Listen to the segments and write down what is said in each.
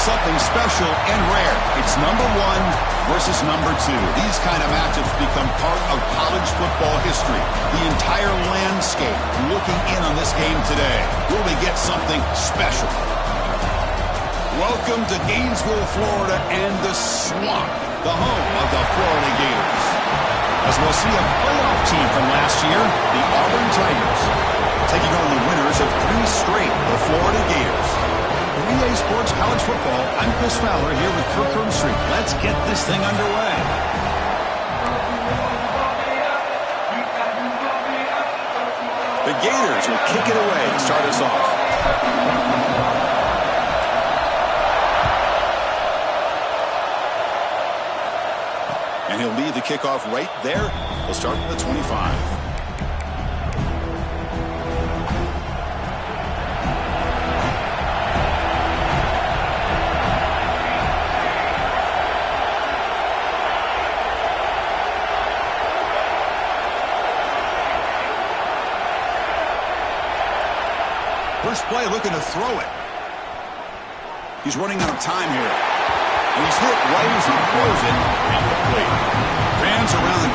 something special and rare. It's number 1 versus number 2. These kind of matchups become part of college football history. The entire landscape looking in on this game today. Will we get something special? Welcome to Gainesville, Florida, and the Swamp, the home of the Florida Gators. As we'll see a playoff team from last year, the Auburn Tigers, taking on the winners of 3 straight, the Florida Gators. For EA Sports College Football, I'm Chris Fowler here with Kirk Herbstreit. Let's get this thing underway. The Gators will kick it away to start us off. And he'll lead the kickoff right there. He'll start with the 25. First play looking to throw it. He's running out of time here. And he's hit right as he throws it. Incomplete. Fans around.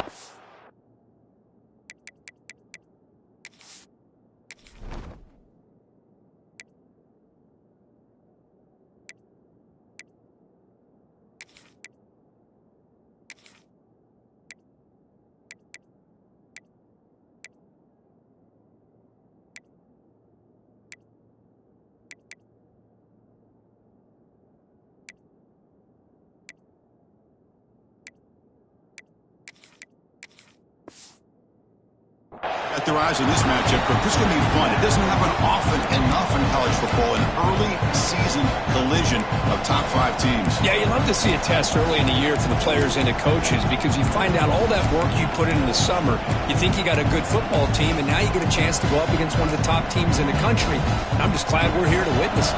Their eyes on this matchup, but this is going to be fun. It doesn't happen often enough in college football, an early season collision of top 5 teams. Yeah, you love to see a test early in the year for the players and the coaches because you find out all that work you put in the summer. You think you got a good football team, and now you get a chance to go up against one of the top teams in the country. I'm just glad we're here to witness it.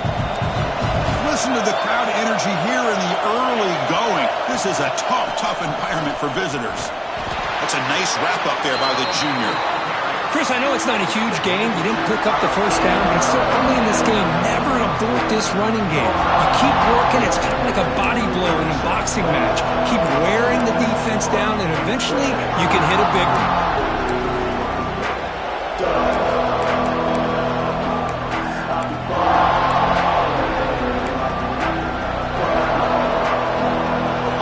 Listen to the crowd energy here in the early going. This is a tough environment for visitors. That's a nice wrap-up there by the junior. Chris, I know it's not a huge game. You didn't pick up the first down, but it's still early in this game. Never abort this running game. You keep working. It's kind of like a body blow in a boxing match. Keep wearing the defense down, and eventually you can hit a big one.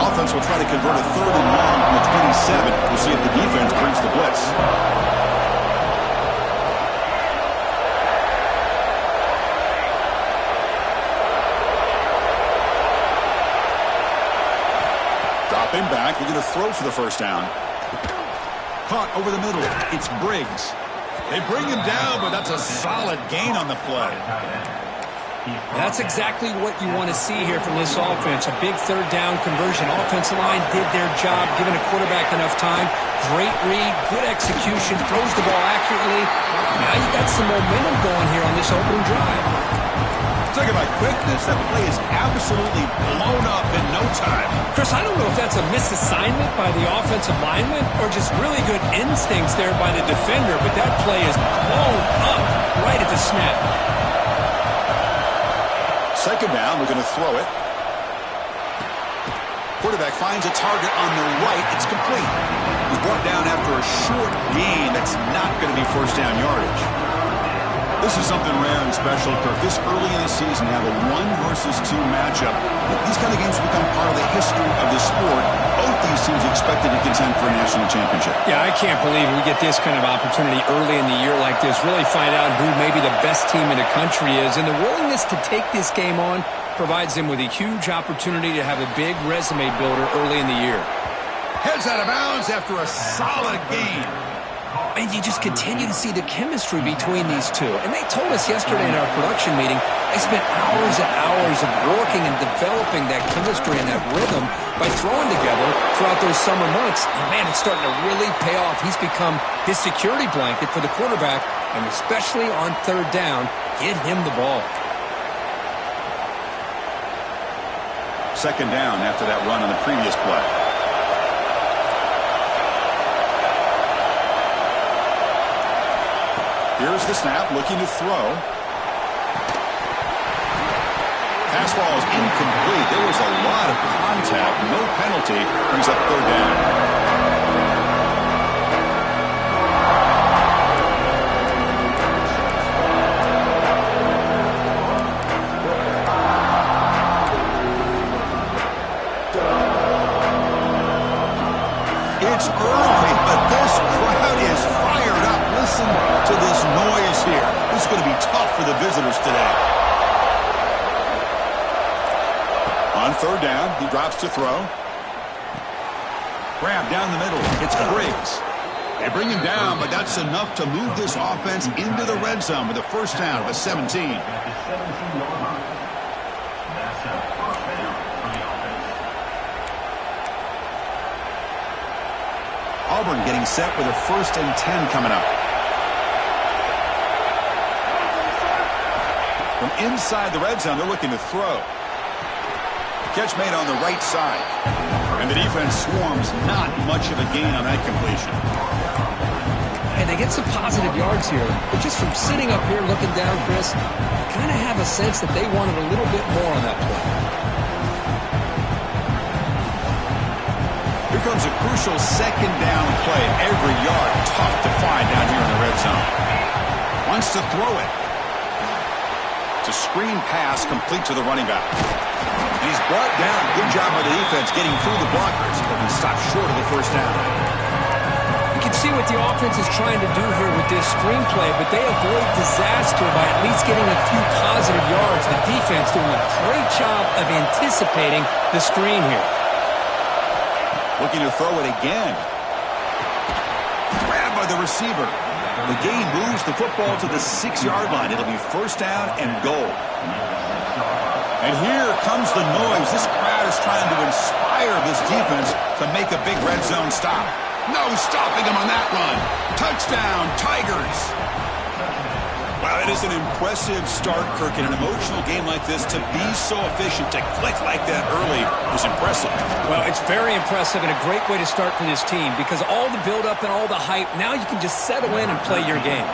Offense will try to convert a 3rd and long from the 27. We'll see if the defense brings the blitz. Dropping back, we're going to throw for the first down. Caught over the middle. It's Briggs. They bring him down, but that's a solid gain on the play. That's exactly what you want to see here from this offense. A big 3rd down conversion. Offensive line did their job, giving a quarterback enough time. Great read, good execution, throws the ball accurately. Now you got some momentum going here on this opening drive. Talking about quickness, that play is absolutely blown up in no time. Chris, I don't know if that's a misassignment by the offensive lineman or just really good instincts there by the defender, but that play is blown up right at the snap. 2nd down, we're going to throw it. Quarterback finds a target on the right. It's complete. He's brought down after a short gain. That's not going to be first down yardage. This is something rare and special, Kirk. This early in the season, you have a 1 versus 2 matchup. These kind of games become part of the history of the sport. Both these teams expected to contend for a national championship. Yeah, I can't believe we get this kind of opportunity early in the year like this. Really find out who maybe the best team in the country is. And the willingness to take this game on provides them with a huge opportunity to have a big resume builder early in the year. Heads out of bounds after a solid gain. And you just continue to see the chemistry between these two. And they told us yesterday in our production meeting, they spent hours and hours of working and developing that chemistry and that rhythm by throwing together throughout those summer months. And man, it's starting to really pay off. He's become his security blanket for the quarterback, and especially on 3rd down, get him the ball. 2nd down after that run on the previous play. Here's the snap, looking to throw. pass falls incomplete. There was a lot of contact. No penalty. Brings up third down. It's early, but this crowd is fired up. Listen to this noise here. This is going to be tough for the visitors today. On third down, he drops to throw. Grab down the middle. It's Briggs. They bring him down, but that's enough to move this offense into the red zone with a first down of a 17. Auburn getting set with a 1st and 10 coming up. From inside the red zone, they're looking to throw. Catch made on the right side. And the defense swarms. Not much of a gain on that completion. And they get some positive yards here. But just from sitting up here looking down, Chris, I kind of have a sense that they wanted a little bit more on that play. Here comes a crucial second down play. Every yard tough to find down here in the red zone. Wants to throw it. It's a screen pass complete to the running back. He's brought down. Good job by the defense getting through the blockers, but he stopped short of the first down. You can see what the offense is trying to do here with this screen play, but they avoid disaster by at least getting a few positive yards. The defense doing a great job of anticipating the screen here. Looking to throw it again. Grabbed by the receiver. The game moves the football to the 6-yard line. It'll be first down and goal. And here comes the noise. This crowd is trying to inspire this defense to make a big red zone stop. No stopping them on that run. Touchdown, Tigers. Wow, that is an impressive start, Kirk. In an emotional game like this, to be so efficient, to click like that early is impressive. Well, it's very impressive and a great way to start for this team because all the build-up and all the hype, now you can just settle in and play your game.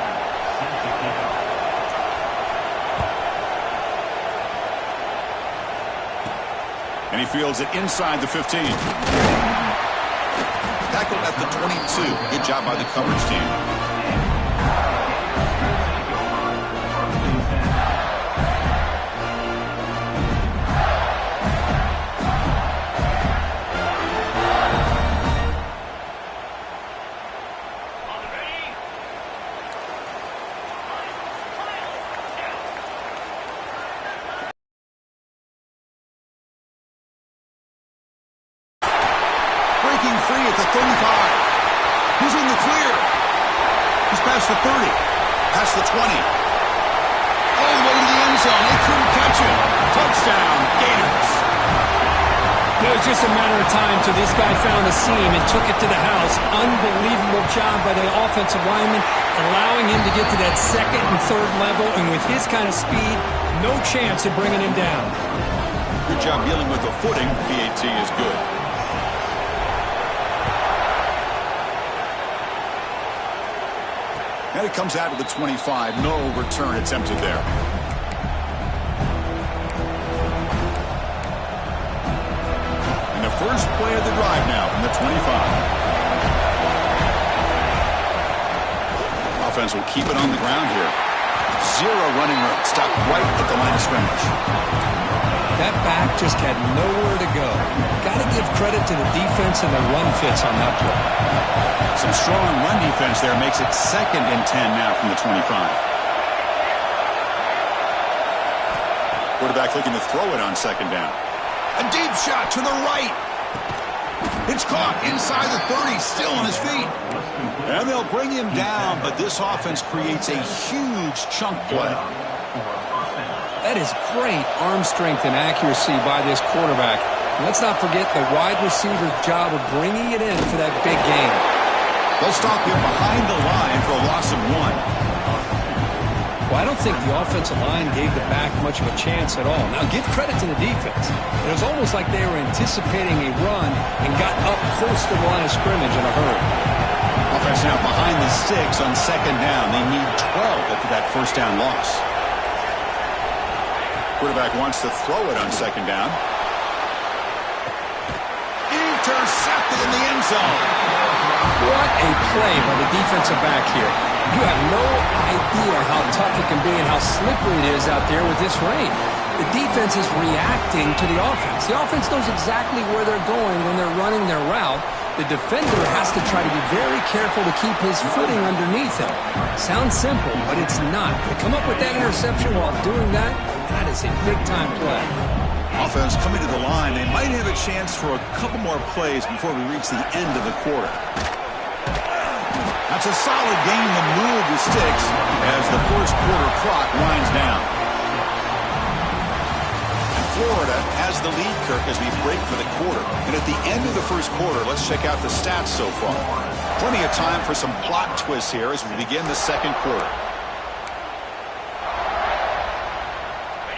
And he fields it inside the 15. Tackled at the 22. Good job by the coverage team. Free at the 35. He's in the clear. He's past the 30. Past the 20. All the way to the end zone. They couldn't catch him. Touchdown, Gators. It was just a matter of time till this guy found a seam and took it to the house. Unbelievable job by the offensive lineman, allowing him to get to that second and third level. And with his kind of speed, no chance of bringing him down. Good job dealing with the footing. PAT is good. And it comes out to the 25. No return attempted there. And the first play of the drive now from the 25. Offense will keep it on the ground here. Zero running room. Stopped right at the line of scrimmage. That back just had nowhere to go. Got to give credit to the defense and the run fits on that play. Some strong run defense there makes it 2nd and 10 now from the 25. Quarterback looking to throw it on 2nd down. A deep shot to the right. It's caught inside the 30, still on his feet. And they'll bring him down, but this offense creates a huge chunk play. That is great arm strength and accuracy by this quarterback. And let's not forget the wide receiver's job of bringing it in for that big game. They'll stop him behind the line for a loss of 1. Well, I don't think the offensive line gave the back much of a chance at all. Now, give credit to the defense. It was almost like they were anticipating a run and got up close to the line of scrimmage in a hurry. Offense now behind the 6 on 2nd down. They need 12 after that first down loss. Quarterback wants to throw it on second down. Intercepted in the end zone. What a play by the defensive back here. You have no idea how tough it can be and how slippery it is out there with this rain. The defense is reacting to the offense. The offense knows exactly where they're going when they're running their route. The defender has to try to be very careful to keep his footing underneath him. Sounds simple, but it's not. To come up with that interception while doing that, that is a big-time play. Offense coming to the line. They might have a chance for a couple more plays before we reach the end of the quarter. That's a solid gain to move the sticks as the first quarter clock winds down. And Florida has the lead, Kirk, as we break for the quarter. And at the end of the first quarter, let's check out the stats so far. Plenty of time for some plot twists here as we begin the second quarter.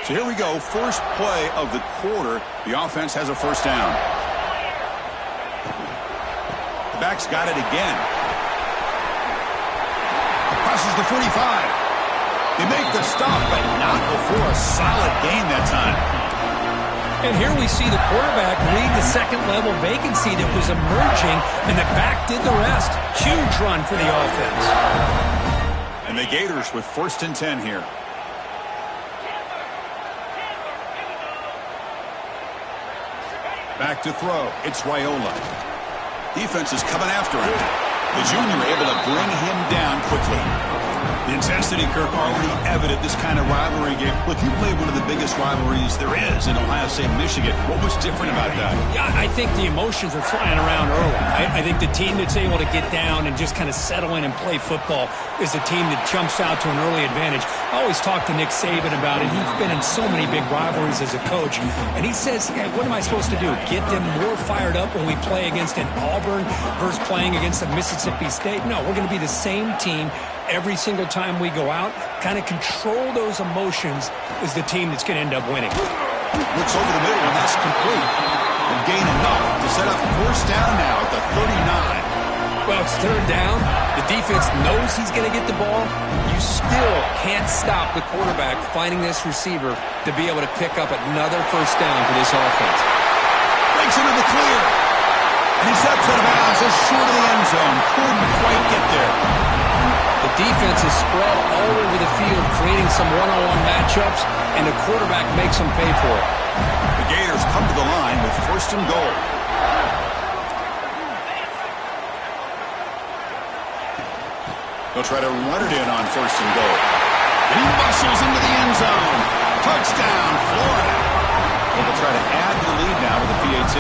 So here we go, first play of the quarter. The offense has a first down. The back's got it again. Crosses the 45. They make the stop, but not before a solid gain that time. And here we see the quarterback read the second-level vacancy that was emerging, and the back did the rest. Huge run for the offense. And the Gators with first and 10 here. Back to throw. It's Raiola. Defense is coming after him. The junior able to bring him down quickly. The intensity, Kirk, already evident this kind of rivalry game. Look, you played one of the biggest rivalries there is in Ohio State, Michigan. What was different about that? Yeah, I think the emotions are flying around early. I think the team that's able to get down and just kind of settle in and play football is the team that jumps out to an early advantage. I always talk to Nick Saban about it. He's been in so many big rivalries as a coach. And he says, hey, what am I supposed to do? Get them more fired up when we play against an Auburn versus playing against a Mississippi State? No, we're going to be the same team every single time we go out. Kind of control those emotions is the team that's going to end up winning. Looks over the middle, and that's complete. And gain enough to set up first down now at the 39. Well, it's third down. The defense knows he's going to get the ball. You still can't stop the quarterback finding this receiver to be able to pick up another first down for this offense. Breaks into the clear. And he steps out of bounds just short of the end zone. Couldn't quite get there. The defense is spread all over the field, creating some one-on-one matchups, and the quarterback makes them pay for it. The Gators come to the line with first and goal. They'll try to run it in on first and goal. And he muscles into the end zone. Touchdown, Florida. And they'll try to add the lead now with the PAT.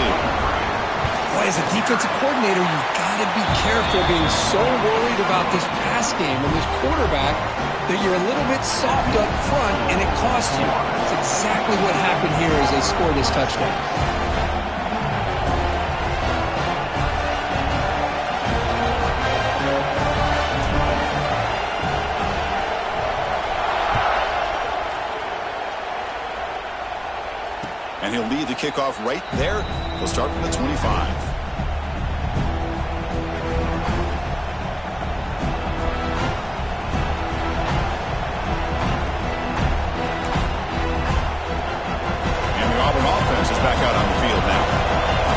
Boy, as a defensive coordinator, you've got to be careful being so worried about this pass game and this quarterback that you're a little bit soft up front and it costs you. That's exactly what happened here as they scored this touchdown. And he'll lead the kickoff right there. He'll start from the 25. Back out on the field now.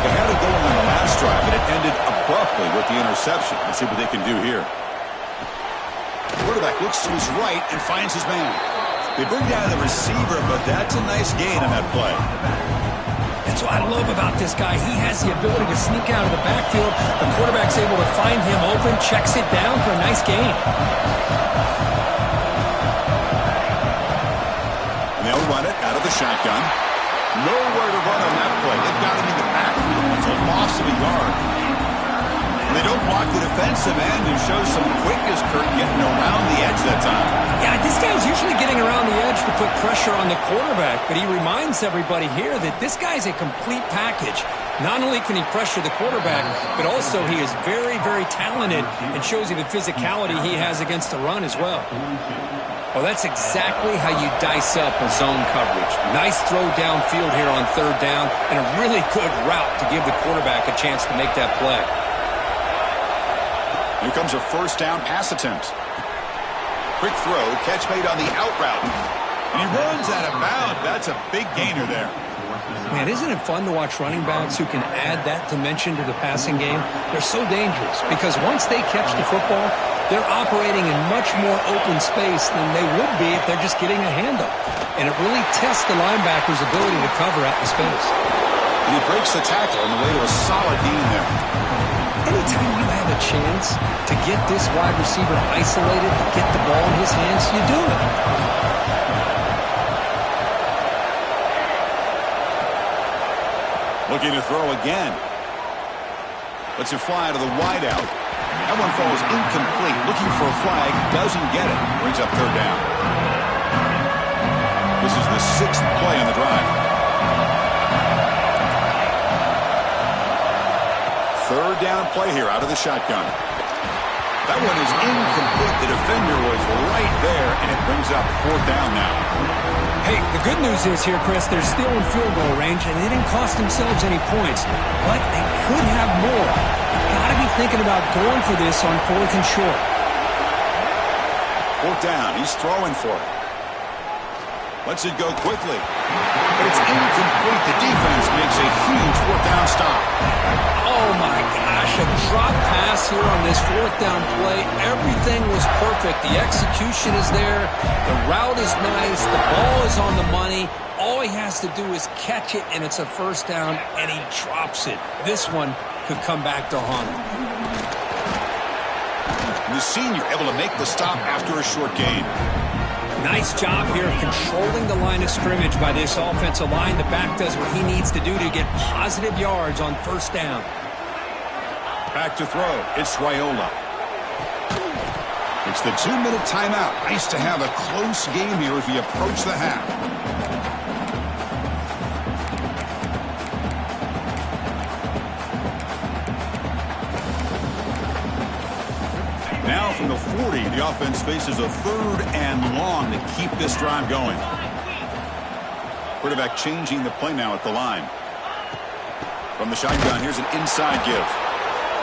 They had it going on the last drive, but it ended abruptly with the interception. Let's see what they can do here. The quarterback looks to his right and finds his man. They bring down the receiver, but that's a nice gain on that play. That's what I love about this guy. He has the ability to sneak out of the backfield. The quarterback's able to find him open, checks it down for a nice gain. And they'll run it out of the shotgun. Nowhere to run on that play. They've got him in the backfield. It's a loss of a yard. And they don't block the defensive end, who shows some quickness, Kirk, getting around the edge that time. Yeah, this guy's usually getting around the edge to put pressure on the quarterback, but he reminds everybody here that this guy's a complete package. Not only can he pressure the quarterback, but also he is very, very talented and shows you the physicality he has against the run as well. Well, that's exactly how you dice up a zone coverage. Nice throw downfield here on third down, and a really good route to give the quarterback a chance to make that play. Here comes a first down pass attempt. Quick throw, catch made on the out route. And he runs out of bounds. That's a big gainer there. Man, isn't it fun to watch running backs who can add that dimension to the passing game? They're so dangerous because once they catch the football, they're operating in much more open space than they would be if they're just getting a handoff. And it really tests the linebacker's ability to cover out in space. And he breaks the tackle on the way to a solid gain there. Anytime you have a chance to get this wide receiver isolated, to get the ball in his hands, you do it. Looking to throw again. Lets it fly to the wideout. That one falls incomplete. Looking for a flag. Doesn't get it. Brings up third down. This is the 6th play on the drive. Third down play here out of the shotgun. That one is incomplete. The defender was right there, and it brings up 4th down now. Hey, the good news is here, Chris, they're still in field goal range, and they didn't cost themselves any points. But they could have more. You've got to be thinking about going for this on 4th and short. 4th down. He's throwing for it. Lets it go quickly. But it's incomplete. The defense makes a huge 4th down stop. Oh, my gosh, a drop pass here on this 4th down play. Everything was perfect. The execution is there. The route is nice. The ball is on the money. All he has to do is catch it, and it's a 1st down, and he drops it. This one could come back to haunt him. The senior able to make the stop after a short gain. Nice job here of controlling the line of scrimmage by this offensive line. The back does what he needs to do to get positive yards on 1st down. Back to throw. It's Raiola. It's the 2-minute timeout. Nice to have a close game here as we approach the half. Now from the 40, the offense faces a 3rd and long to keep this drive going. Quarterback changing the play now at the line. From the shotgun, here's an inside give.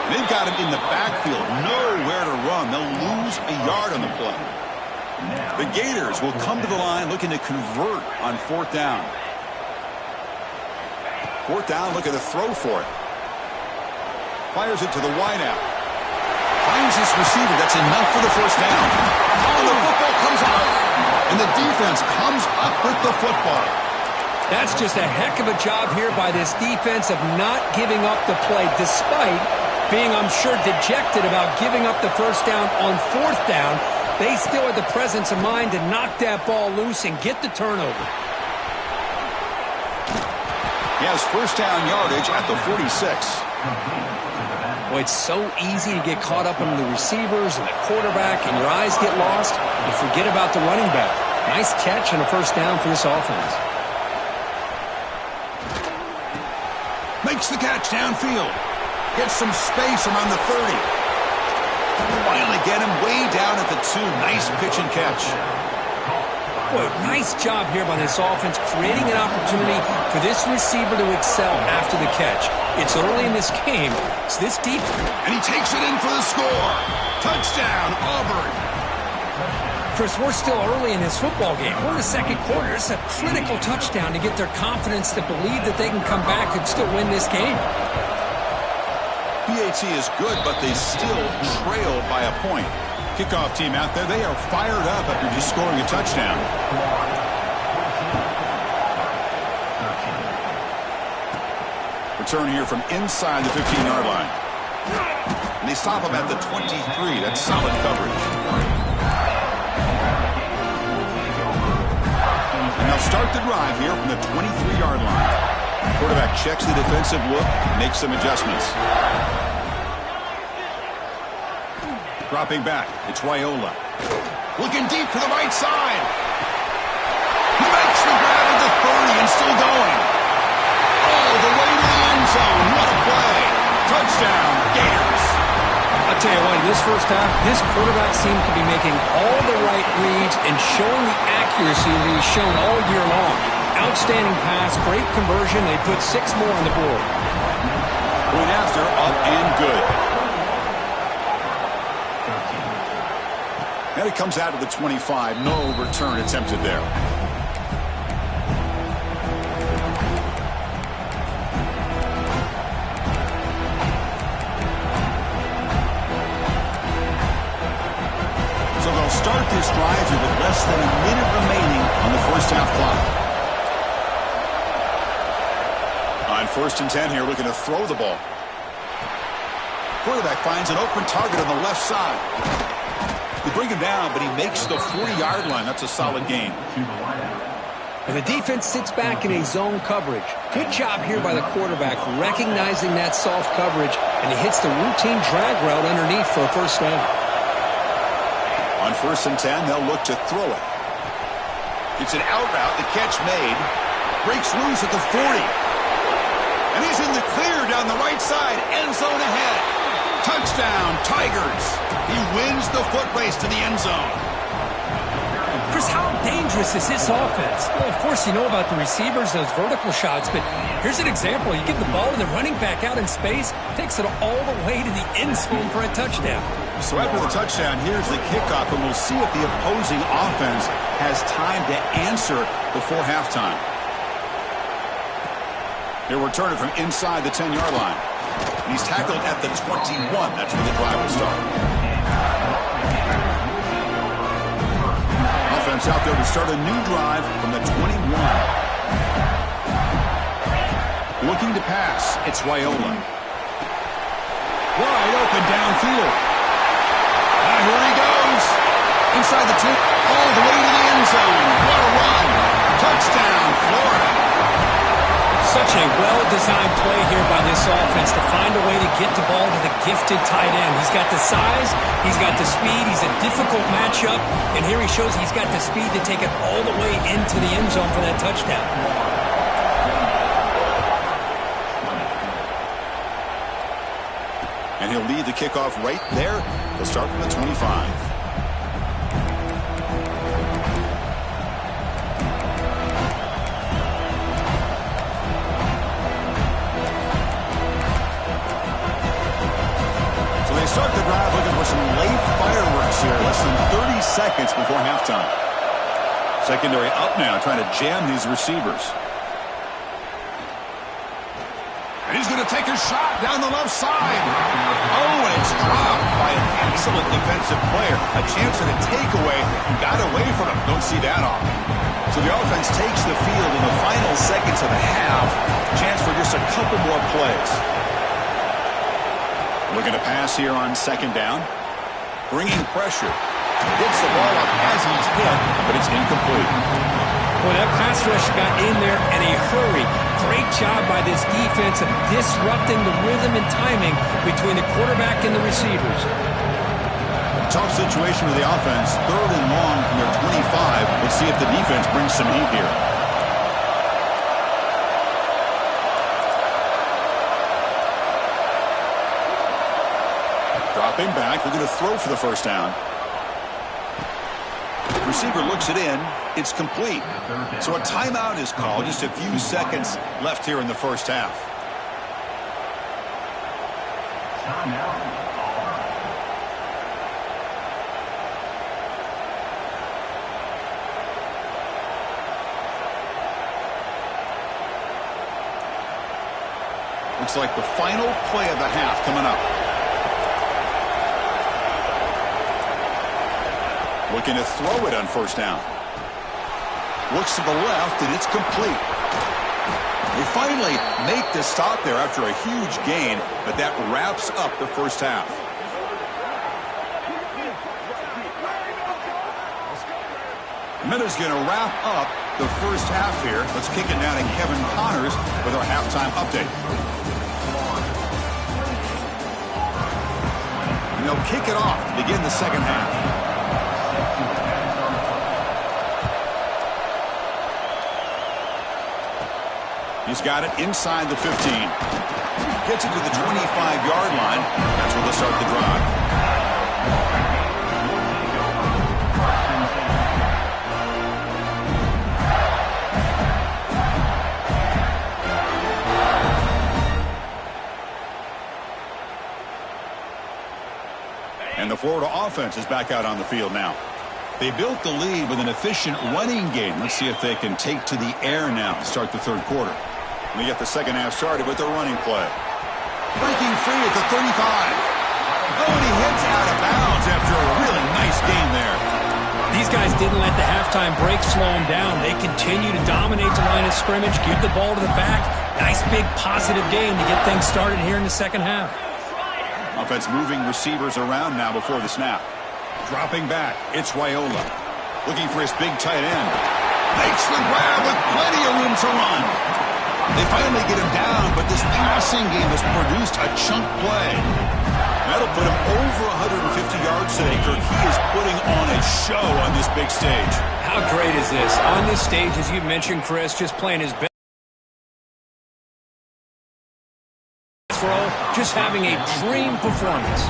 They've got him in the backfield, nowhere to run. They'll lose a yard on the play. The Gators will come to the line looking to convert on 4th down. 4th down, look at the throw for it. Fires it to the wideout. Finds this receiver. That's enough for the 1st down. Oh, the football comes out. And the defense comes up with the football. That's just a heck of a job here by this defense of not giving up the play, despite being, I'm sure, dejected about giving up the 1st down on 4th down. They still had the presence of mind to knock that ball loose and get the turnover. He has 1st down yardage at the 46. Well, it's so easy to get caught up in the receivers and the quarterback, and your eyes get lost. You forget about the running back. Nice catch and a 1st down for this offense. Makes the catch downfield. Gets some space around the 30. Finally get him way down at the 2. Nice pitch and catch. Boy, nice job here by this offense, creating an opportunity for this receiver to excel after the catch. It's early in this game, so this deep... And he takes it in for the score. Touchdown, Auburn. Chris, we're still early in this football game. We're in the 2nd quarter. It's a critical touchdown to get their confidence to believe that they can come back and still win this game. PAT is good, but they still trail by a point. Kickoff team out there, they are fired up after just scoring a touchdown. Return here from inside the 15-yard line. And they stop him at the 23. That's solid coverage. And they'll start the drive here from the 23-yard line. Quarterback checks the defensive look, makes some adjustments. Dropping back, it's Raiola. Looking deep to the right side. He makes the grab at the 30 and still going. Oh, the way to the end zone. What a play. Touchdown, Gators. I'll tell you what, in this 1st half, this quarterback seems to be making all the right reads and showing the accuracy that he's shown all year long. Outstanding pass, great conversion. They put 6 more on the board. Point after, up and good. And it comes out of the 25. No return attempted there. start this drive here with less than a minute remaining on the first half clock. On 1st and 10 here, looking to throw the ball. Quarterback finds an open target on the left side. They bring him down, but he makes the 40-yard line. That's a solid gain. And the defense sits back in a zone coverage. Good job here by the quarterback, recognizing that soft coverage, and he hits the routine drag route underneath for a first down. On 1st and 10, they'll look to throw it. It's an out route. The catch made. Breaks loose at the 40. And he's in the clear down the right side. End zone ahead. Touchdown, Tigers. He wins the foot race to the end zone. Chris, how dangerous is this offense? Well, of course, you know about the receivers, those vertical shots, but here's an example. You get the ball and the running back out in space, takes it all the way to the end zone for a touchdown. So after the touchdown, here's the kickoff, and we'll see if the opposing offense has time to answer before halftime. He'll return it from inside the 10-yard line. And he's tackled at the 21. That's where the drive will start. Offense out there to start a new drive from the 21. Looking to pass. It's Raiola. Wide open downfield. And here he goes. Inside the 2, all the way to the end zone. What a run. Touchdown, Florida. Such a well-designed play here by this offense to find a way to get the ball to the gifted tight end. He's got the size, he's got the speed, he's a difficult matchup, and here he shows he's got the speed to take it all the way into the end zone for that touchdown. And he'll lead the kickoff right there. He'll start from the 25. Start the drive looking for some late fireworks here. Less than 30 seconds before halftime. Secondary up now, trying to jam these receivers. And he's going to take a shot down the left side. Oh, and it's dropped by an excellent defensive player. A chance at a takeaway. Got away from him. Don't see that often. So the offense takes the field in the final seconds of the half. Chance for just a couple more plays. Looking to pass here on 2nd down. Bringing pressure. Gets the ball up as he's hit, but it's incomplete. Well, that pass rush got in there in a hurry. Great job by this defense of disrupting the rhythm and timing between the quarterback and the receivers. Tough situation for the offense. 3rd and long from their 25. Let's see if the defense brings some heat here. Dropping back, we're going to throw for the first down. Receiver looks it in. It's complete. So a timeout is called. Just a few seconds left here in the first half. Looks like the final play of the half coming up. Looking to throw it on first down. Looks to the left, and it's complete. They finally make the stop there after a huge gain, but that wraps up the first half. Minutes going to wrap up the first half here. Let's kick it down to Kevin Connors with our halftime update. And they'll kick it off to begin the second half. He's got it inside the 15. Gets it to the 25-yard line. That's where they'll start the drive. And the Florida offense is back out on the field now. They built the lead with an efficient running game. Let's see if they can take to the air now to start the third quarter. We get the second half started with the running play. Breaking free at the 35. Oh, and he hits out of bounds after a really nice game there. these guys didn't let the halftime break slow them down. They continue to dominate the line of scrimmage, give the ball to the back. Nice big positive game to get things started here in the second half. Offense moving receivers around now before the snap. Dropping back, it's Raiola. Looking for his big tight end. Makes the grab with plenty of room to run. They finally get him down, but this passing game has produced a chunk play. That'll put him over 150 yards today, Kirk. He is putting on a show on this big stage. How great is this? On this stage, as you mentioned, Chris, just playing his best throw, just having a dream performance.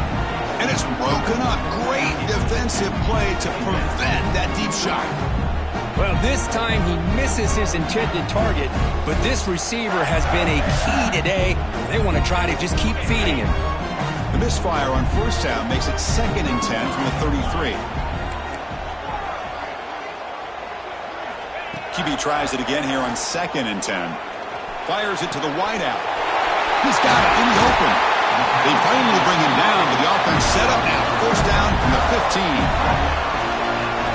And it's broken up. Great defensive play to prevent that deep shot. Well, this time he misses his intended target, but this receiver has been a key today. They want to try to just keep feeding him. The misfire on first down makes it 2nd and 10 from the 33. QB tries it again here on 2nd and 10. Fires it to the wideout. He's got it in the open. They finally bring him down, but the offense set up now. First down from the 15.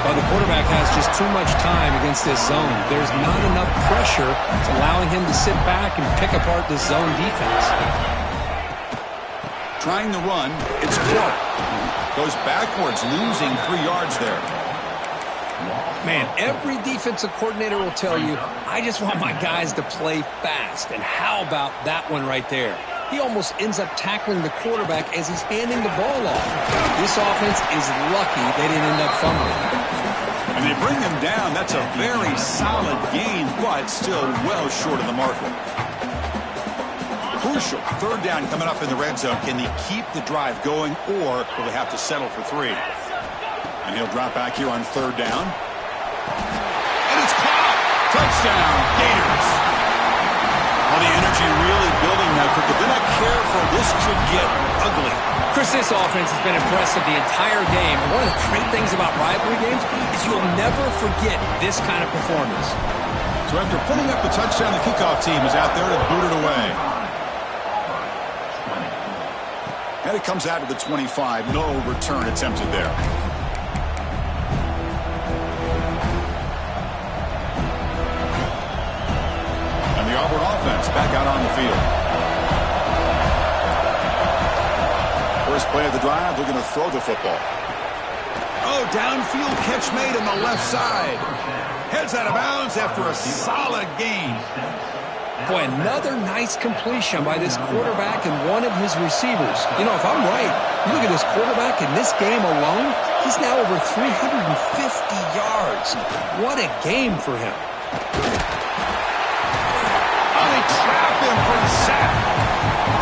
Well, the quarterback has just too much time against this zone. There's not enough pressure allowing him to sit back and pick apart this zone defense. Trying to run, it's Clark. Goes backwards, losing 3 yards there. Man, every defensive coordinator will tell you, I just want my guys to play fast. And how about that one right there? He almost ends up tackling the quarterback as he's handing the ball off. This offense is lucky they didn't end up fumbling. And they bring him down. That's a very solid gain, but still well short of the marker. Crucial. 3rd down coming up in the red zone. Can they keep the drive going, or will they have to settle for 3? And he'll drop back here on 3rd down. And it's caught. Touchdown, Gators. Well, the energy really building now. If they're not careful, this could get ugly. Chris, this offense has been impressive the entire game. And one of the great things about rivalry games is you'll never forget this kind of performance. So after putting up the touchdown, the kickoff team is out there to boot it away. And it comes out to the 25. No return attempted there. And the Auburn offense back out on the field. First play of the drive, they're going to throw the football. Oh, downfield catch made on the left side. Heads out of bounds after a solid gain. Boy, another nice completion by this quarterback and one of his receivers. You know, if I'm right, you look at this quarterback in this game alone, he's now over 350 yards. What a game for him. Oh, they trap him for the sack.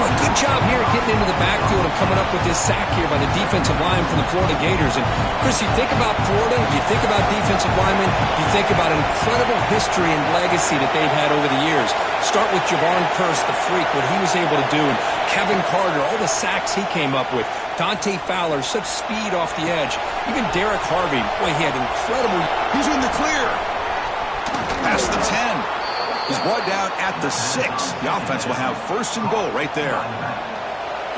Well, good job here getting into the backfield and coming up with this sack here by the defensive line from the Florida Gators. And, Chris, you think about Florida, you think about defensive linemen, you think about an incredible history and legacy that they've had over the years. Start with Javon Curse, the freak, what he was able to do. And Kevin Carter, all the sacks he came up with. Dante Fowler, such speed off the edge. Even Derek Harvey, boy, he had incredible. He's in the clear. Past the 10. He's brought down at the 6. The offense will have 1st and goal right there.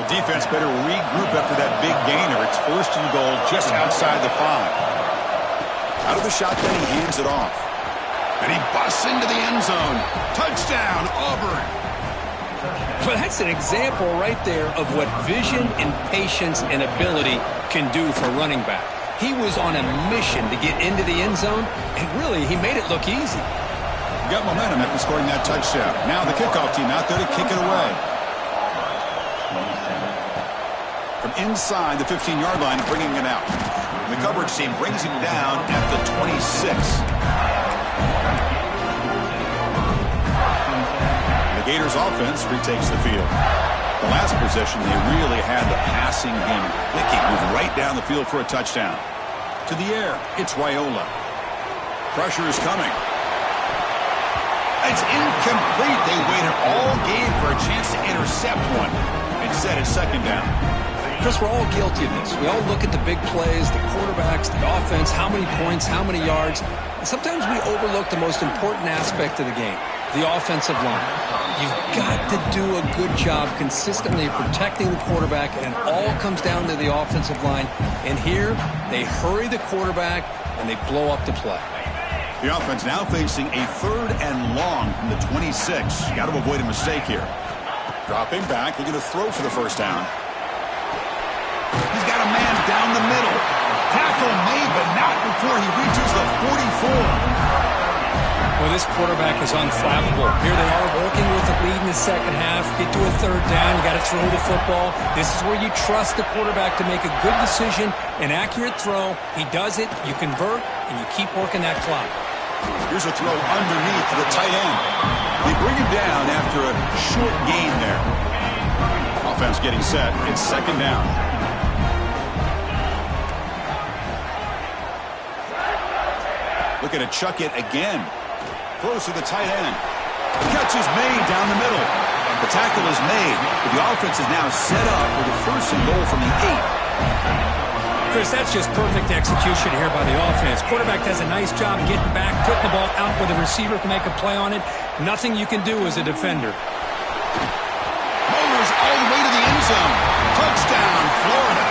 The defense better regroup after that big gainer. It's 1st and goal just outside the 5. Out of the shotgun, he hands it off. And he busts into the end zone. Touchdown, Auburn. Well, that's an example right there of what vision and patience and ability can do for running back. He was on a mission to get into the end zone, and really, he made it look easy. Got momentum after scoring that touchdown. Now the kickoff team out there to kick it away. From inside the 15-yard line, bringing it out. The coverage team brings him down at the 26. The Gators offense retakes the field. The last possession, they really had the passing game clicking. Moved right down the field for a touchdown. To the air, it's Raiola. Pressure is coming. It's incomplete. They waited all game for a chance to intercept one. Instead, it's 2nd down. Chris, we're all guilty of this. We all look at the big plays, the quarterbacks, the offense, how many points, how many yards. And sometimes we overlook the most important aspect of the game, the offensive line. You've got to do a good job consistently protecting the quarterback, and it all comes down to the offensive line. And here, they hurry the quarterback, and they blow up the play. The offense now facing a 3rd and long from the 26. Got to avoid a mistake here. Dropping back, looking to throw for the first down. He's got a man down the middle. Tackle made, but not before he reaches the 44. Well, this quarterback is unflappable. Here they are working with the lead in the second half. Get to a 3rd down. You got to throw the football. This is where you trust the quarterback to make a good decision, an accurate throw. He does it, you convert, and you keep working that clock. Here's a throw underneath to the tight end. They bring him down after a short gain there. Offense getting set. It's 2nd down. Looking to chuck it again. Throws to the tight end. Catch is made down the middle. The tackle is made, but the offense is now set up with a 1st and goal from the 8. Chris, that's just perfect execution here by the offense. Quarterback does a nice job getting back, putting the ball out where the receiver can make a play on it. Nothing you can do as a defender. Motors all the way to the end zone. Touchdown, Florida.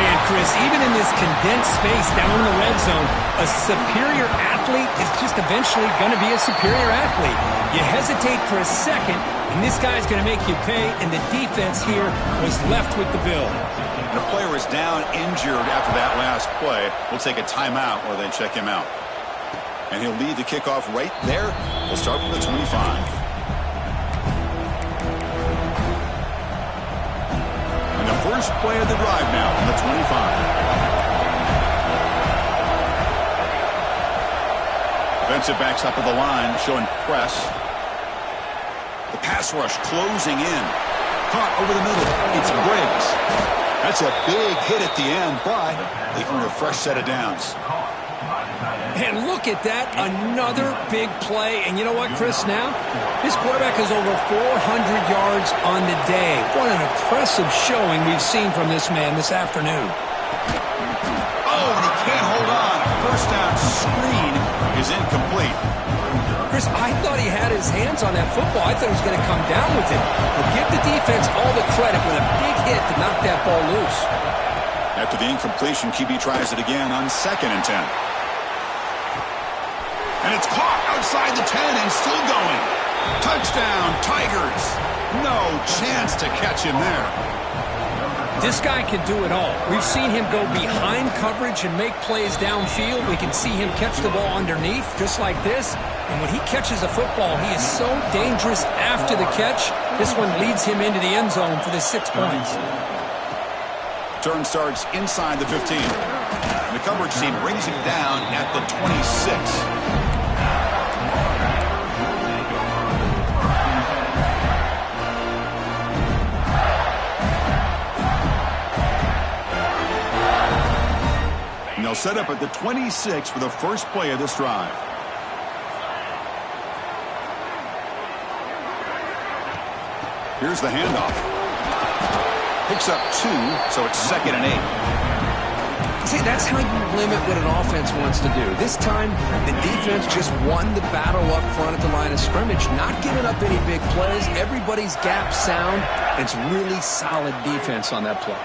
Man, Chris, even in this condensed space down in the red zone, a superior athlete is just eventually going to be a superior athlete. You hesitate for a second, and this guy's going to make you pay, and the defense here was left with the bill. The player is down injured after that last play. We'll take a timeout while they check him out. And he'll lead the kickoff right there. We'll start from the 25. And the first play of the drive now from the 25. Defensive backs up at the line, showing press. The pass rush closing in. Caught over the middle. It's Briggs. That's a big hit at the end, but they earn a fresh set of downs. And look at that, another big play. And you know what, Chris, now? This quarterback has over 400 yards on the day. What an impressive showing we've seen from this man this afternoon. Oh, and he can't hold on. First down screen is incomplete. Chris, I thought he had his hands on that football. I thought he was going to come down with it. But give the defense all the credit with a big hit to knock that ball loose. After the incompletion, QB tries it again on 2nd and 10. And it's caught outside the 10 and still going. Touchdown, Tigers. No chance to catch him there. This guy can do it all. We've seen him go behind coverage and make plays downfield. We can see him catch the ball underneath, just like this. And when he catches a football, he is so dangerous after the catch. This one leads him into the end zone for the 6 points. Turn starts inside the 15. The coverage team brings him down at the 26. And they'll set up at the 26 for the first play of this drive. Here's the handoff. Picks up 2, so it's 2nd and 8. See, that's how you limit what an offense wants to do. This time, the defense just won the battle up front at the line of scrimmage, not giving up any big plays. Everybody's gap sound. It's really solid defense on that play.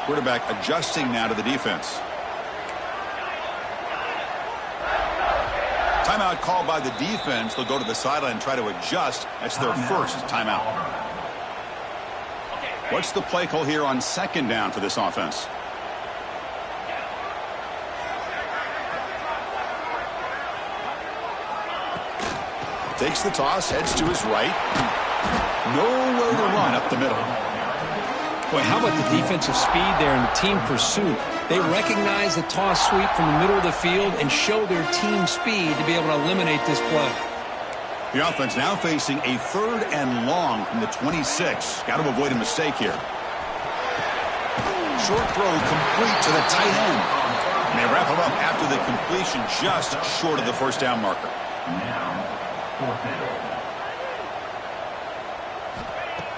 Quarterback adjusting now to the defense. Timeout called by the defense. They'll go to the sideline and try to adjust. That's their first timeout. What's the play call here on 2nd down for this offense? Takes the toss, heads to his right. Nowhere to run up the middle. Boy, how about the defensive speed there and the team pursuit? They recognize the toss sweep from the middle of the field and show their team speed to be able to eliminate this play. The offense now facing a 3rd and long from the 26. Got to avoid a mistake here. Short throw complete to the tight end. And they wrap him up after the completion just short of the first down marker.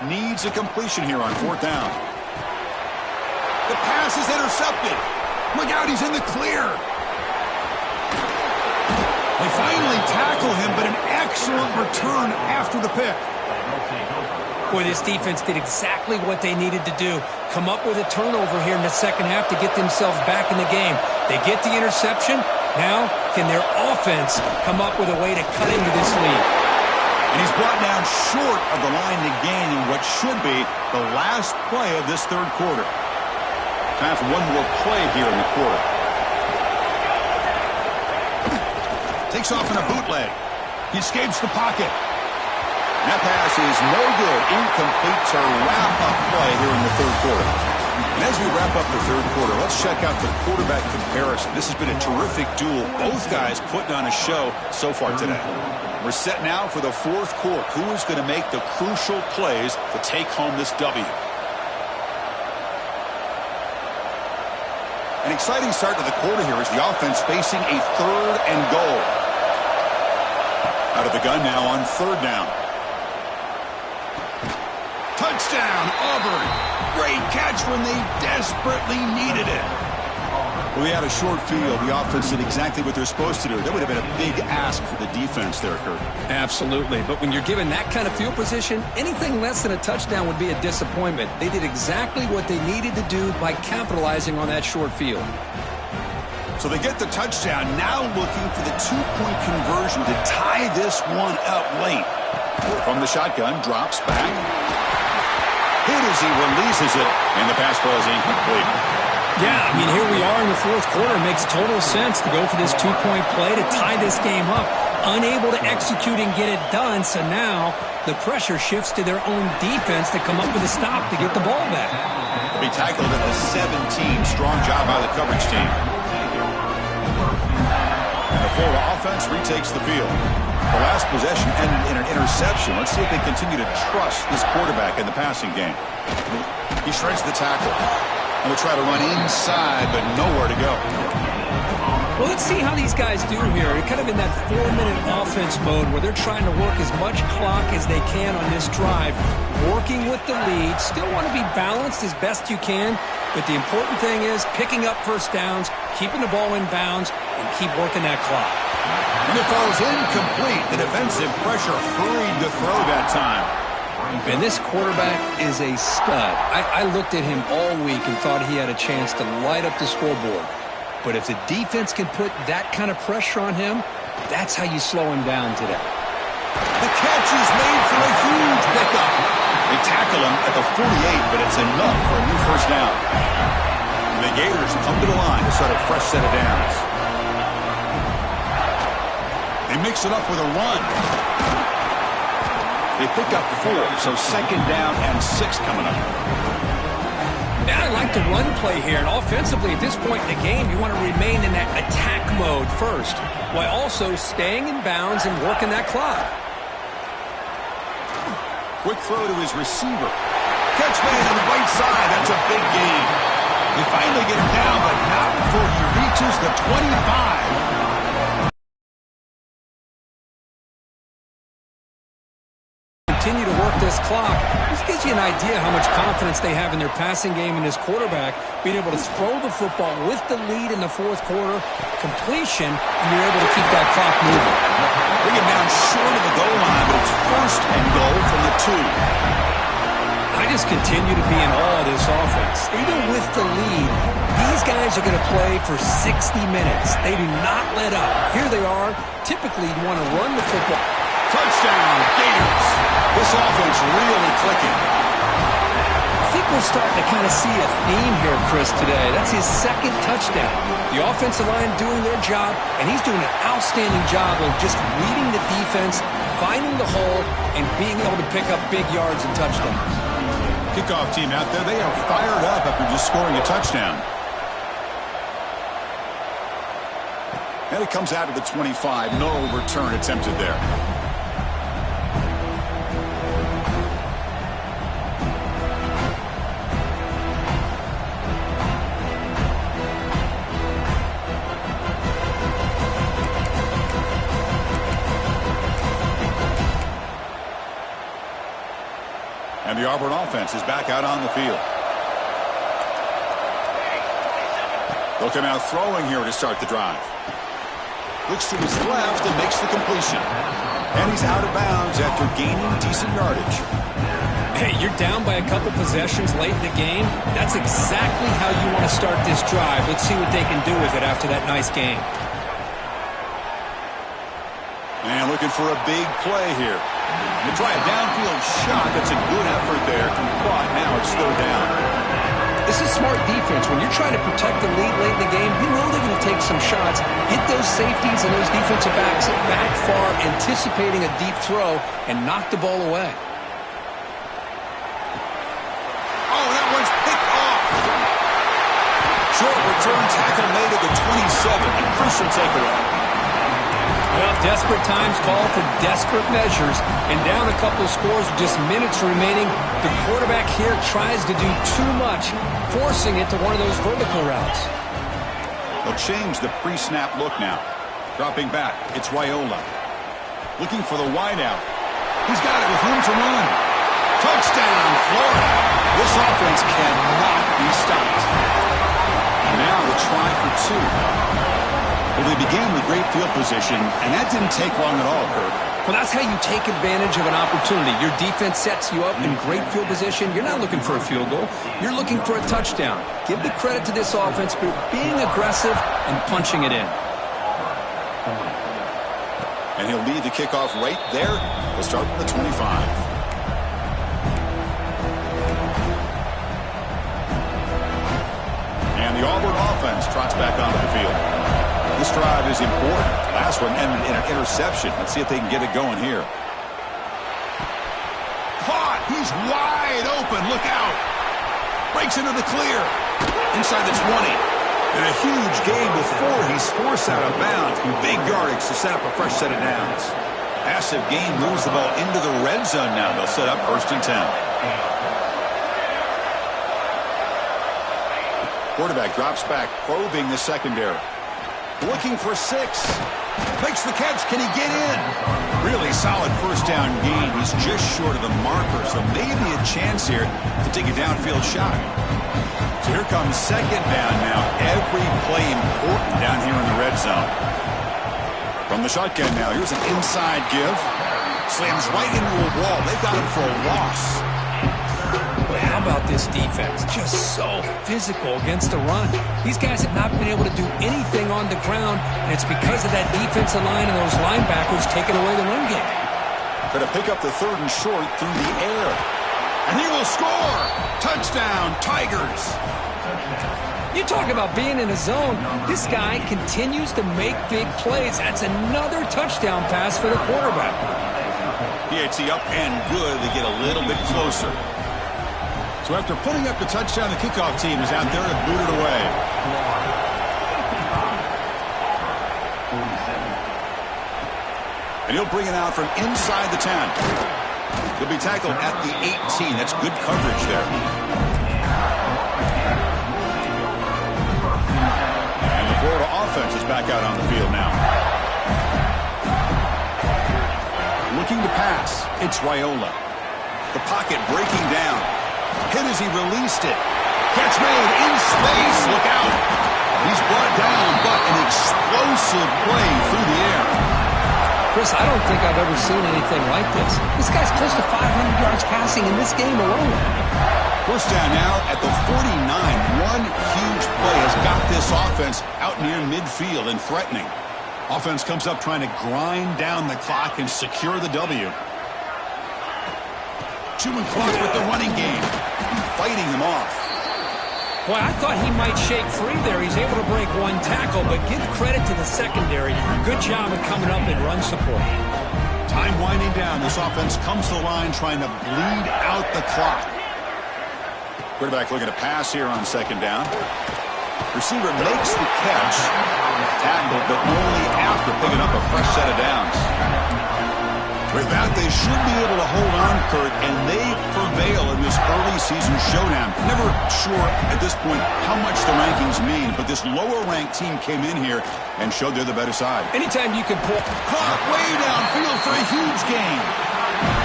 Needs a completion here on 4th down. The pass is intercepted. Look out, he's in the clear. They finally tackle him, but an excellent return after the pick. Boy, this defense did exactly what they needed to do. Come up with a turnover here in the second half to get themselves back in the game. They get the interception. Now, can their offense come up with a way to cut into this lead? And he's brought down short of the line to gain in what should be the last play of this third quarter. Time for one more play here in the quarter. Takes off in a bootleg. He escapes the pocket. That pass is no good. Incomplete to wrap up play here in the third quarter. And as we wrap up the third quarter, let's check out the quarterback comparison. This has been a terrific duel. Both guys putting on a show so far today. We're set now for the fourth quarter. Who is going to make the crucial plays to take home this W? An exciting start to the quarter here as the offense facing a third and goal. Out of the gun now on third down. Touchdown, Auburn. Great catch when they desperately needed it. Well, we had a short field. The offense did exactly what they're supposed to do. That would have been a big ask for the defense there, Kurt. Absolutely. But when you're given that kind of field position, anything less than a touchdown would be a disappointment. They did exactly what they needed to do by capitalizing on that short field. So they get the touchdown, now looking for the two-point conversion to tie this one up late. From the shotgun, drops back. Hit as he releases it, and the pass ball is incomplete. Yeah, I mean, here we are in the fourth quarter. It makes total sense to go for this two-point play to tie this game up. Unable to execute and get it done, so now the pressure shifts to their own defense to come up with a stop to get the ball back. They'll be tackled at the 17. Strong job by the coverage team. And the Florida offense retakes the field. The last possession ended in an interception. Let's see if they continue to trust this quarterback in the passing game. He shreds the tackle. And will try to run inside, but nowhere to go. Well, let's see how these guys do here. They're kind of in that 4-minute offense mode where they're trying to work as much clock as they can on this drive, working with the lead. Still want to be balanced as best you can, but the important thing is picking up first downs, keeping the ball in bounds, and keep working that clock. And the ball's incomplete. The defensive pressure hurried to throw that time. And this quarterback is a stud. I looked at him all week and thought he had a chance to light up the scoreboard. But if the defense can put that kind of pressure on him, that's how you slow him down today. The catch is made for a huge pickup. They tackle him at the 48, but it's enough for a new first down. And the Gators come to the line to start a fresh set of downs. They mix it up with a run. They pick up 4, so second down and 6 coming up. Now I like the run play here, and offensively at this point in the game, you want to remain in that attack mode first, while also staying in bounds and working that clock. Quick throw to his receiver. Catch made on the right side. That's a big gain. They finally get him down, but not before he reaches the 25. Continue to work this clock. This gives you an idea how much confidence they have in their passing game and this quarterback being able to throw the football with the lead in the fourth quarter, completion, and you're able to keep that clock moving. Bring him down short of the goal line, but it's first and goal from the 2. I just continue to be in awe of this offense. Even with the lead, these guys are going to play for 60 minutes. They do not let up. Here they are. Typically, you want to run the football. Touchdown, Gators. This offense really clicking. I think we're starting to kind of see a theme here, Chris, today. That's his second touchdown. The offensive line doing their job, and he's doing an outstanding job of just reading the defense, finding the hole, and being able to pick up big yards and touchdowns. Kickoff team out there, they are fired up after just scoring a touchdown. And it comes out to the 25. No return attempted there. And the Auburn offense is back out on the field. They'll come out throwing here to start the drive. Looks to his left and makes the completion. And he's out of bounds after gaining decent yardage. Hey, you're down by a couple possessions late in the game. That's exactly how you want to start this drive. Let's see what they can do with it after that nice game. And looking for a big play here. They try a downfield shot. That's a good effort there. But now it's third down. This is smart defense. When you're trying to protect the lead late in the game, you know they're going to take some shots. Get those safeties and those defensive backs back far, anticipating a deep throw, and knock the ball away. Oh, that one's picked off. Short return tackle made at the 27. A crucial takeaway. Well, desperate times call for desperate measures, and down a couple of scores with just minutes remaining, the quarterback here tries to do too much, forcing it to one of those vertical routes. They'll change the pre-snap look now. Dropping back, it's Raiola. Looking for the wideout. He's got it with room to run. Touchdown, Florida. This offense cannot be stopped. Now the try for two. Well, they began with great field position, and that didn't take long at all, Kirk. Well, that's how you take advantage of an opportunity. Your defense sets you up in great field position. You're not looking for a field goal. You're looking for a touchdown. Give the credit to this offense for being aggressive and punching it in. And he'll lead the kickoff right there. We'll start from the 25. And the Auburn offense trots back onto the field. This drive is important. Last one ended in an interception. Let's see if they can get it going here. Caught. He's wide open. Look out. Breaks into the clear. Inside the 20. And a huge gain before he's forced out of bounds. Big yardage to set up a fresh set of downs. Massive gain moves the ball into the red zone now. They'll set up 1st and 10. Quarterback drops back, probing the secondary. Looking for 6. Makes the catch. Can he get in? Really solid first down gain. He's just short of the marker, so maybe a chance here to take a downfield shot. So here comes 2nd down now. Every play important down here in the red zone. From the shotgun now, here's an inside give. Slams right into a wall. They got him for a loss. How about this defense? Just so physical against the run. These guys have not been able to do anything on the ground, and it's because of that defensive line and those linebackers taking away the run game. Going to pick up the 3rd and short through the air. And he will score! Touchdown, Tigers! You talk about being in a zone. This guy continues to make big plays. That's another touchdown pass for the quarterback. PAT up and good. They get a little bit closer. So after putting up the touchdown, the kickoff team is out there to boot it away. And he'll bring it out from inside the 10. He'll be tackled at the 18. That's good coverage there. And the Florida offense is back out on the field now. Looking to pass. It's Raiola. The pocket breaking down. Hit as he released it. Catch made in space. Look out. He's brought down, but an explosive play through the air. Chris, I don't think I've ever seen anything like this. This guy's close to 500 yards passing in this game alone. First down now at the 49. One huge play has got this offense out near midfield and threatening. Offense comes up trying to grind down the clock and secure the W. Chewing clock with the running game. Fighting them off. Boy, I thought he might shake free there. He's able to break one tackle, but give credit to the secondary. Good job of coming up in run support. Time winding down. This offense comes to the line trying to bleed out the clock. Quarterback looking to pass here on 2nd down. Receiver makes the catch. Tackled, but only after picking up a fresh set of downs. With that, they should be able to hold on, Kurt, and they prevail in this early season showdown. Never sure at this point how much the rankings mean, but this lower-ranked team came in here and showed they're the better side. Anytime you can pull... Caught way downfield for a huge gain.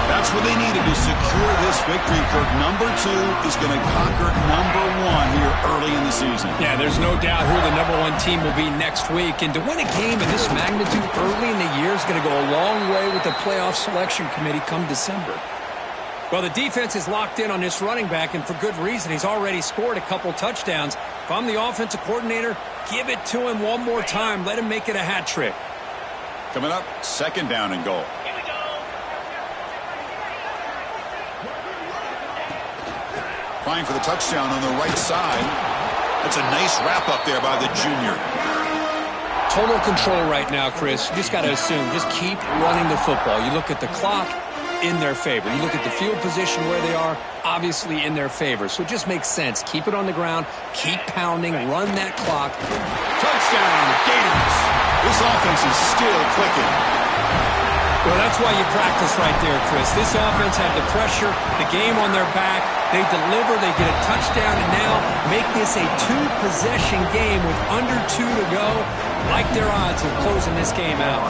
That's what they needed to secure this victory, Kirk. Number 2 is going to conquer number 1 here early in the season. Yeah, there's no doubt who the number 1 team will be next week. And to win a game of this magnitude early in the year is going to go a long way with the playoff selection committee come December. Well, the defense is locked in on this running back, and for good reason. He's already scored a couple touchdowns. If I'm the offensive coordinator, give it to him one more time. Let him make it a hat trick. Coming up, 2nd down and goal. Trying for the touchdown on the right side. That's a nice wrap up there by the junior. Total control right now, Chris. You just got to assume. Just keep running the football. You look at the clock, in their favor. You look at the field position where they are, obviously in their favor. So it just makes sense. Keep it on the ground. Keep pounding. Run that clock. Touchdown, Gators. This offense is still clicking. Well, that's why you practice right there, Chris. This offense had the pressure, the game on their back. They deliver, they get a touchdown, and now make this a 2-possession game with under 2 to go. Like their odds of closing this game out.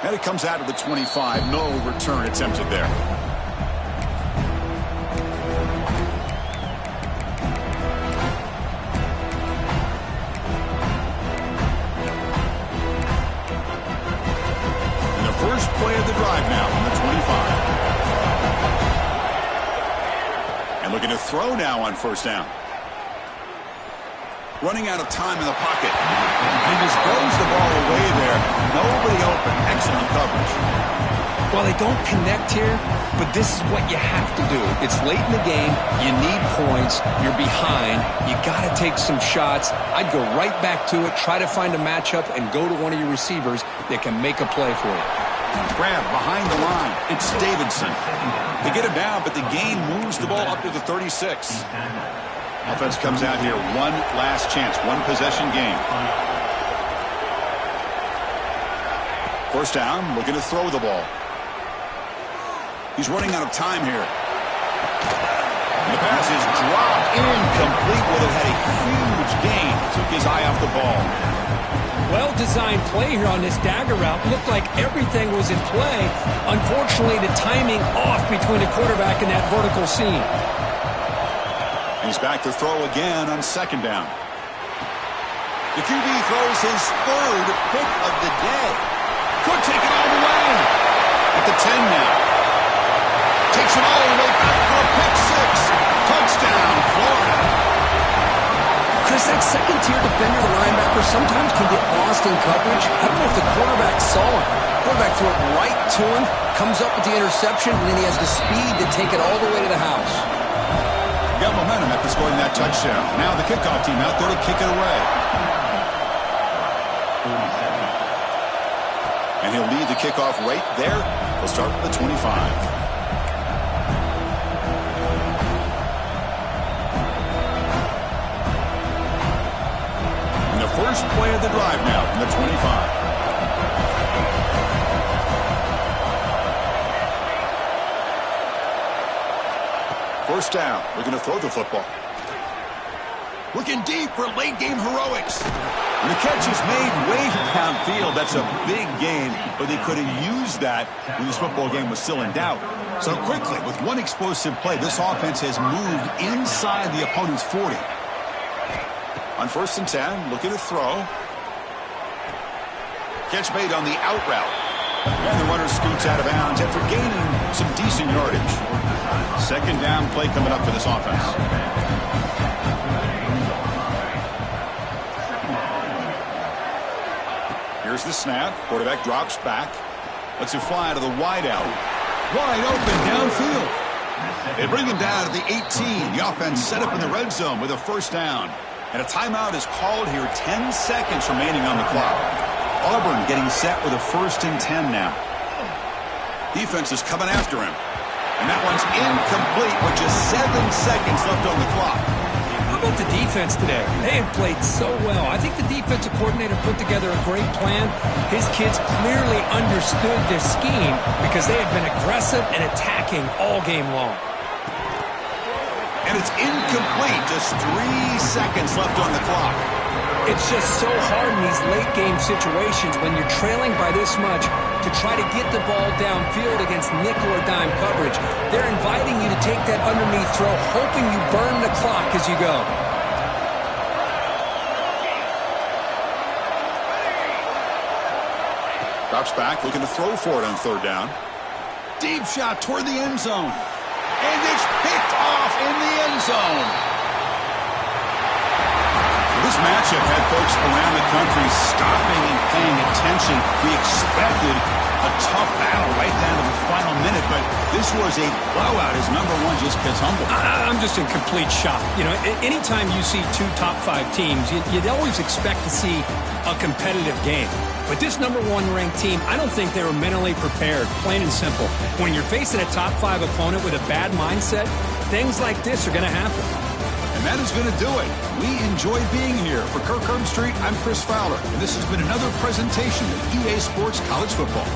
And it comes out of the 25. No return attempted there. And the first play of the drive now on the 25. And looking to throw now on 1st down. Running out of time in the pocket. He just throws the ball away there. Nobody open. Excellent coverage. Well, they don't connect here, but this is what you have to do. It's late in the game. You need points. You're behind. You got to take some shots. I'd go right back to it, try to find a matchup, and go to one of your receivers that can make a play for you. Grab behind the line. It's Davidson. They get him down, but the gain moves the ball up to the 36. Offense comes out here. One last chance. 1-possession game. 1st down. Looking to throw the ball. He's running out of time here. And the pass is dropped incomplete. Well, it had a huge gain. Took his eye off the ball. Well-designed play here on this dagger route. Looked like everything was in play. Unfortunately, the timing off between the quarterback and that vertical seam. He's back to throw again on 2nd down. The QB throws his 3rd pick of the day. Could take it all the way. At the 10 now. Takes it all the way back for a pick 6. Touchdown, Florida. Chris, that second-tier defender, the linebacker, sometimes can get lost in coverage. I don't know if the quarterback saw him. Quarterback threw it right to him, comes up with the interception, and then he has the speed to take it all the way to the house. Got momentum after scoring that touchdown. Now the kickoff team out there to kick it away. And he'll lead the kickoff right there. He'll start from the 25. And the first play of the drive now from the 25. First down. We're going to throw the football. Looking deep for late-game heroics. And the catch is made way downfield. That's a big gain, but they could have used that when this football game was still in doubt. So quickly, with one explosive play, this offense has moved inside the opponent's 40. On 1st and 10, looking to throw. Catch made on the out route. And the runner scoots out of bounds after gaining some decent yardage. 2nd down play coming up for this offense. Here's the snap. Quarterback drops back. Lets it fly to the wide out. Wide open downfield. They bring him down to the 18. The offense set up in the red zone with a 1st down. And a timeout is called here. 10 seconds remaining on the clock. Auburn getting set with a 1st and 10 now. Defense is coming after him. And that one's incomplete with just 7 seconds left on the clock. How about the defense today? They have played so well. I think the defensive coordinator put together a great plan. His kids clearly understood their scheme because they have been aggressive and attacking all game long. And it's incomplete. Just 3 seconds left on the clock. It's just so hard in these late-game situations when you're trailing by this much to try to get the ball downfield against nickel or dime coverage. They're inviting you to take that underneath throw, hoping you burn the clock as you go. Drops back, looking to throw for it on third down. Deep shot toward the end zone. And it's picked off in the end zone. This matchup had folks around the country stopping and paying attention. We expected a tough battle right down to the final minute, but this was a blowout as number one just gets humbled. I'm just in complete shock. You know, anytime you see two top five teams, you'd always expect to see a competitive game. But this number one ranked team, I don't think they were mentally prepared, plain and simple. When you're facing a top five opponent with a bad mindset, things like this are going to happen. And that is going to do it. We enjoyed being here. For Kirk Herbstreit, I'm Chris Fowler, and this has been another presentation of EA Sports College Football.